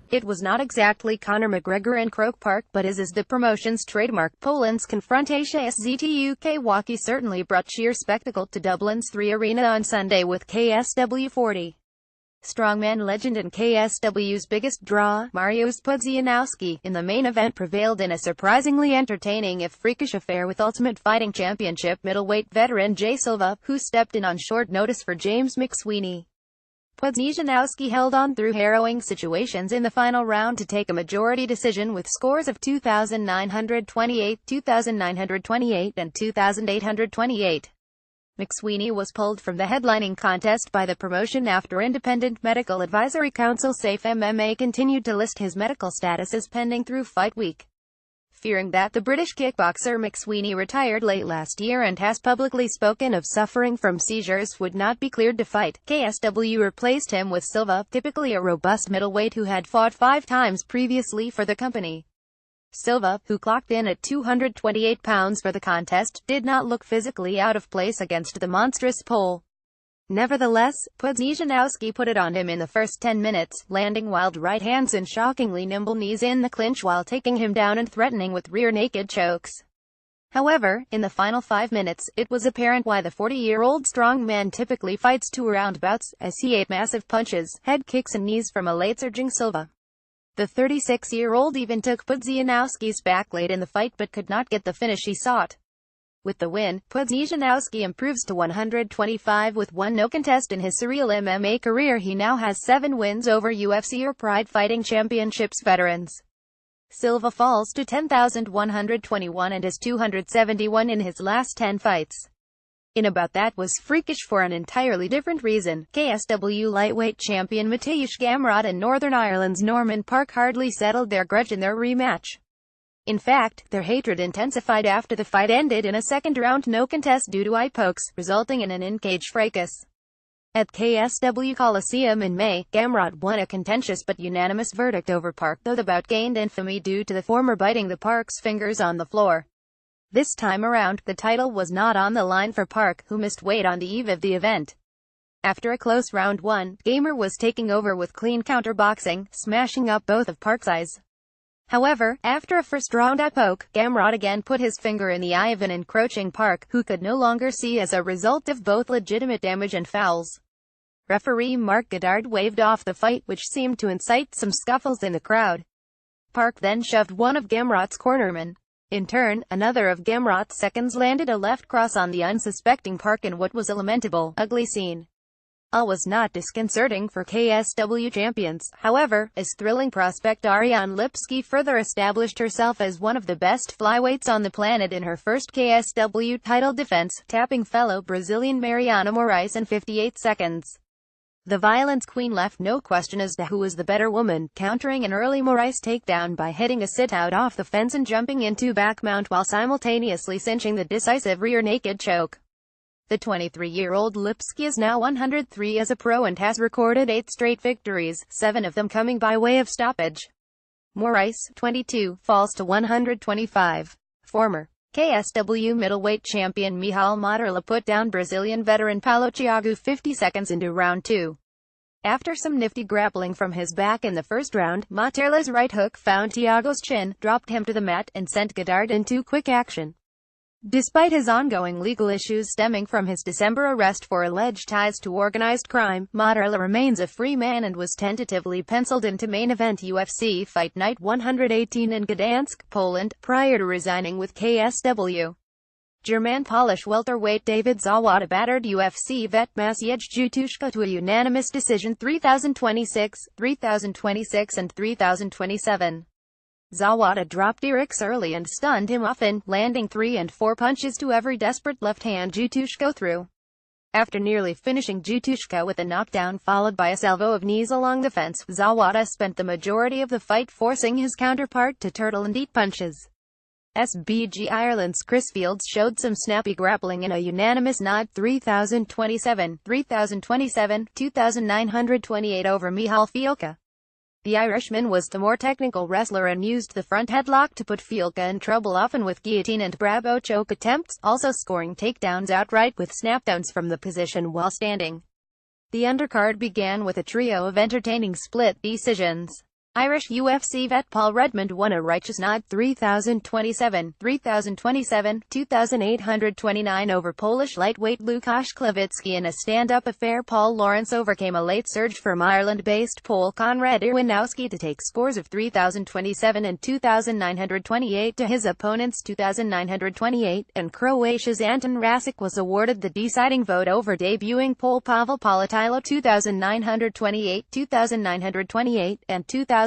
It was not exactly Conor McGregor in Croke Park, but is the promotion's trademark. Poland's Konfrontacja ZTUK certainly brought sheer spectacle to Dublin's 3 Arena on Sunday, with KSW 40. Strongman legend and KSW's biggest draw, Mariusz Pudzianowski, in the main event prevailed in a surprisingly entertaining if freakish affair with Ultimate Fighting Championship middleweight veteran Jay Silva, who stepped in on short notice for James McSweeney. Pudzianowski held on through harrowing situations in the final round to take a majority decision with scores of 2,928, 2,928 and 2,828. McSweeney was pulled from the headlining contest by the promotion after Independent Medical Advisory Council Safe MMA continued to list his medical status as pending through fight week. Fearing that the British kickboxer McSweeney, retired late last year and has publicly spoken of suffering from seizures, would not be cleared to fight, KSW replaced him with Silva, typically a robust middleweight who had fought 5 times previously for the company. Silva, who clocked in at 228 pounds for the contest, did not look physically out of place against the monstrous Pole. Nevertheless, Pudzianowski put it on him in the first 10 minutes, landing wild right hands and shockingly nimble knees in the clinch while taking him down and threatening with rear naked chokes. However, in the final 5 minutes, it was apparent why the 40-year-old strongman typically fights 2 round bouts, as he ate massive punches, head kicks and knees from a late-surging Silva. The 36-year-old even took Pudzianowski's back late in the fight but could not get the finish he sought. With the win, Pudzianowski improves to 125 with 1 no contest in his surreal MMA career. He now has 7 wins over UFC or Pride Fighting Championships veterans. Silva falls to 10,121 and has 271 in his last 10 fights. In about that was freakish for an entirely different reason. KSW lightweight champion Mateusz Gamrot and Northern Ireland's Norman Parke hardly settled their grudge in their rematch. In fact, their hatred intensified after the fight ended in a second-round no contest due to eye pokes, resulting in an in-cage fracas. At KSW Coliseum in May, Gamrot won a contentious but unanimous verdict over Parke, though the bout gained infamy due to the former biting the Parke's fingers on the floor. This time around, the title was not on the line for Parke, who missed weight on the eve of the event. After a close round 1, Gamer was taking over with clean counterboxing, smashing up both of Parke's eyes. However, after a first-round eye poke, Gamrot again put his finger in the eye of an encroaching Parke, who could no longer see as a result of both legitimate damage and fouls. Referee Mark Goddard waved off the fight, which seemed to incite some scuffles in the crowd. Parke then shoved one of Gamrot's cornermen. In turn, another of Gamrot's seconds landed a left cross on the unsuspecting Parke in what was a lamentable, ugly scene. All was not disconcerting for KSW champions, however, as thrilling prospect Ariane Lipski further established herself as one of the best flyweights on the planet in her first KSW title defense, tapping fellow Brazilian Mariana Moraes in 58 seconds. The Violence Queen left no question as to who was the better woman, countering an early Moraes takedown by hitting a sit-out off the fence and jumping into back mount while simultaneously cinching the decisive rear naked choke. The 23-year-old Lipski is now 103 as a pro and has recorded 8 straight victories, 7 of them coming by way of stoppage. Moraes, 22, falls to 125. Former KSW middleweight champion Michal Materla put down Brazilian veteran Paulo Thiago 50 seconds into round 2. After some nifty grappling from his back in the first round, Materla's right hook found Thiago's chin, dropped him to the mat, and sent Goddard into quick action. Despite his ongoing legal issues stemming from his December arrest for alleged ties to organized crime, Materla remains a free man and was tentatively penciled into main event UFC Fight Night 118 in Gdansk, Poland, prior to resigning with KSW. German Polish welterweight David Zawada battered UFC vet Maciej Jutuszko to a unanimous decision 3026, 3026 and 3027. Zawada dropped Eric's early and stunned him often, landing 3 and 4 punches to every desperate left hand Jutuszko threw. After nearly finishing Jutuszko with a knockdown followed by a salvo of knees along the fence, Zawada spent the majority of the fight forcing his counterpart to turtle and eat punches. SBG Ireland's Chris Fields showed some snappy grappling in a unanimous nod 3027, 3027, 2928 over Michal Fielka. The Irishman was the more technical wrestler and used the front headlock to put Fielka in trouble, often with guillotine and Bravo choke attempts, also scoring takedowns outright with snapdowns from the position while standing. The undercard began with a trio of entertaining split decisions. Irish UFC vet Paul Redmond won a righteous nod 3,027, 2,829 over Polish lightweight Łukasz Klawicki in a stand-up affair. Paul Lawrence overcame a late surge from Ireland-based Pole Konrad Irwinowski to take scores of 3,027 and 2,928 to his opponent's 2,928, and Croatia's Anton Rasic was awarded the deciding vote over debuting Pole Pavel Polatilo 2,928, 2,928, and 2,829.